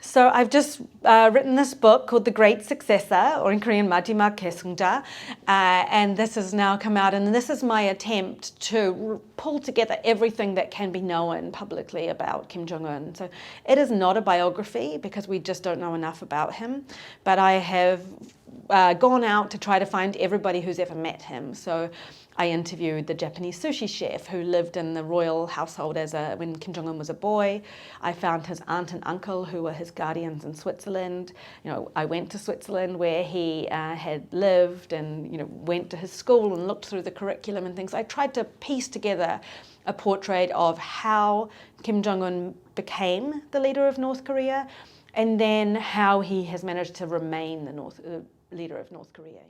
So I've just written this book called The Great Successor, or in Korean, 마지막 계승자, and this has now come out, and this is my attempt to pull together everything that can be known publicly about Kim Jong-un. So it is not a biography because we just don't know enough about him, but I have gone out to try to find everybody who's ever met him. So I interviewed the Japanese sushi chef who lived in the royal household when Kim Jong-un was a boy. I found his aunt and uncle who were his guardians in Switzerland. I went to Switzerland where he had lived and went to his school and looked through the curriculum and things. I tried to piece together a portrait of how Kim Jong-un became the leader of North Korea and then how he has managed to remain the leader of North Korea.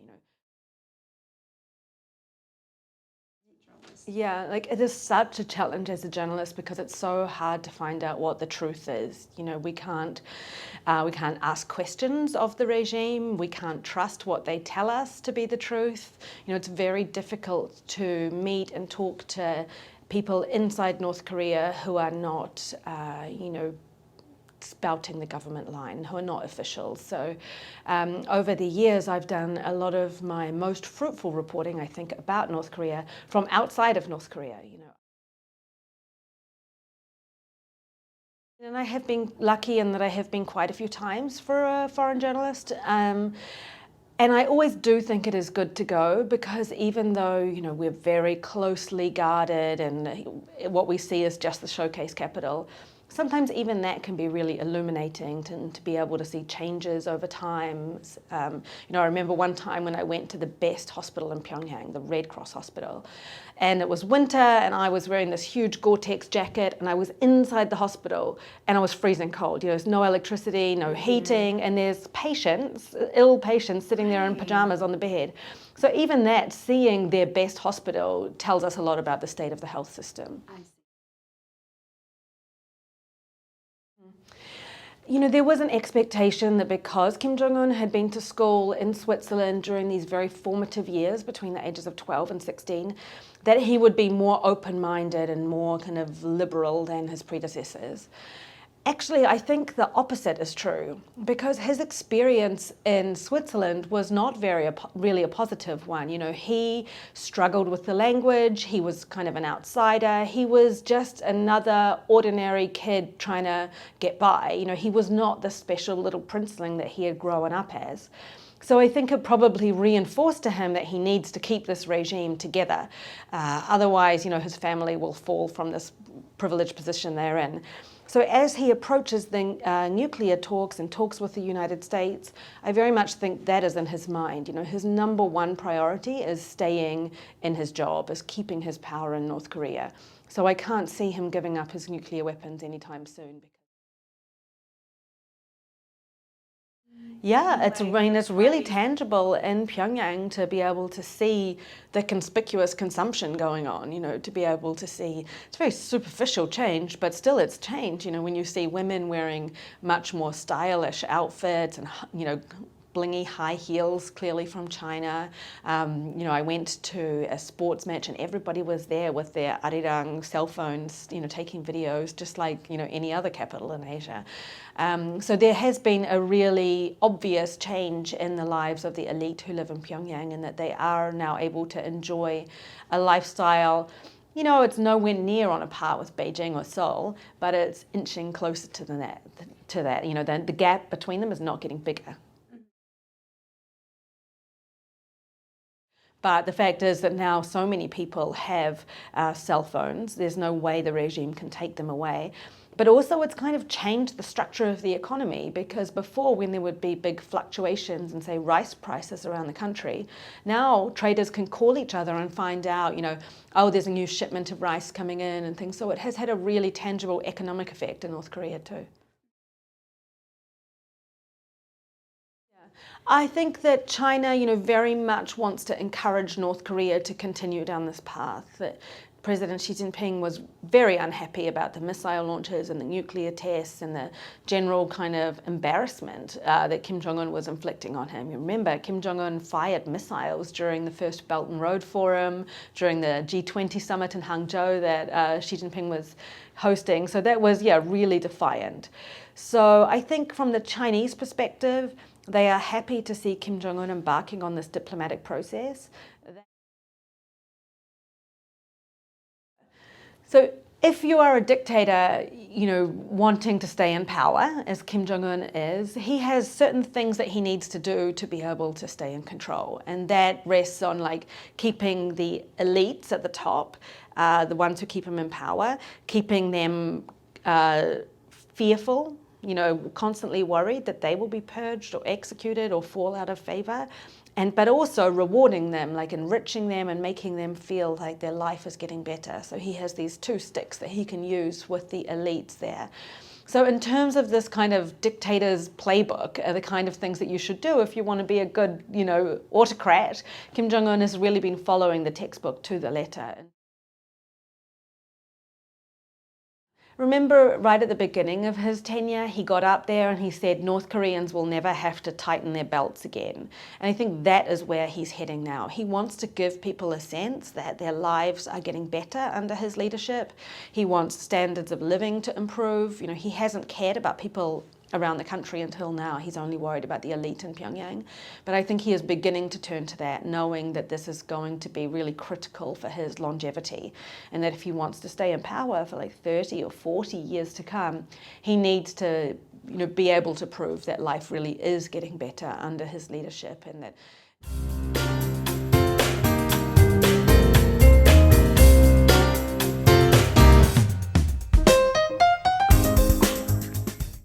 Yeah, it is such a challenge as a journalist because it's so hard to find out what the truth is. We can't ask questions of the regime. We can't trust what they tell us to be the truth. It's very difficult to meet and talk to people inside North Korea who are not, spouting the government line, who are not officials. So over the years, I've done a lot of my most fruitful reporting, I think, about North Korea from outside of North Korea. And I have been lucky in that I have been quite a few times for a foreign journalist. And I always do think it is good to go because even though, we're very closely guarded and what we see is just the showcase capital, sometimes even that can be really illuminating to be able to see changes over time. I remember one time when I went to the best hospital in Pyongyang, the Red Cross hospital, and it was winter and I was wearing this huge Gore-Tex jacket and I was inside the hospital and I was freezing cold. There's no electricity, no heating, and there's patients, ill patients sitting there in pajamas on the bed. So even that, seeing their best hospital tells us a lot about the state of the health system. There was an expectation that because Kim Jong-un had been to school in Switzerland during these very formative years between the ages of 12 and 16, that he would be more open-minded and more kind of liberal than his predecessors. Actually, I think the opposite is true because his experience in Switzerland was not really a positive one. He struggled with the language. He was kind of an outsider. He was just another ordinary kid trying to get by. He was not the special little princeling that he had grown up as. So I think it probably reinforced to him that he needs to keep this regime together. Otherwise, his family will fall from this privileged position they're in. So as he approaches the nuclear talks and talks with the United States, I very much think that is in his mind. His number one priority is staying in his job, is keeping his power in North Korea. So I can't see him giving up his nuclear weapons anytime soon. Yeah, it's really tangible in Pyongyang to be able to see the conspicuous consumption going on, to be able to see, it's very superficial change, but still it's change, when you see women wearing much more stylish outfits and, blingy high heels, clearly from China. I went to a sports match and everybody was there with their arirang cell phones, taking videos just like, any other capital in Asia. So there has been a really obvious change in the lives of the elite who live in Pyongyang and that they are now able to enjoy a lifestyle. It's nowhere near on a par with Beijing or Seoul, but it's inching closer to that. The gap between them is not getting bigger. But the fact is that now so many people have cell phones. There's no way the regime can take them away. But also it's kind of changed the structure of the economy because before when there would be big fluctuations in, say, rice prices around the country, now traders can call each other and find out, oh, there's a new shipment of rice coming in and things. So it has had a really tangible economic effect in North Korea too. I think that China, very much wants to encourage North Korea to continue down this path. That President Xi Jinping was very unhappy about the missile launches and the nuclear tests and the general kind of embarrassment that Kim Jong-un was inflicting on him. You remember, Kim Jong-un fired missiles during the first Belt and Road Forum, during the G20 summit in Hangzhou that Xi Jinping was hosting. So that was, really defiant. So I think from the Chinese perspective, they are happy to see Kim Jong-un embarking on this diplomatic process. So if you are a dictator, wanting to stay in power, as Kim Jong-un is, he has certain things that he needs to do to be able to stay in control. And that rests on keeping the elites at the top, the ones who keep him in power, keeping them fearful, constantly worried that they will be purged or executed or fall out of favor. But also rewarding them, enriching them and making them feel like their life is getting better. So he has these two sticks that he can use with the elites there. So in terms of this kind of dictator's playbook, the kind of things that you should do if you want to be a good, autocrat, Kim Jong-un has really been following the textbook to the letter. Remember, right at the beginning of his tenure, he got up there and he said North Koreans will never have to tighten their belts again. And I think that is where he's heading now. He wants to give people a sense that their lives are getting better under his leadership. He wants standards of living to improve. He hasn't cared about people around the country until now. He's only worried about the elite in Pyongyang. But I think he is beginning to turn to that, knowing that this is going to be really critical for his longevity, and that if he wants to stay in power for 30 or 40 years to come, he needs to be able to prove that life really is getting better under his leadership, and that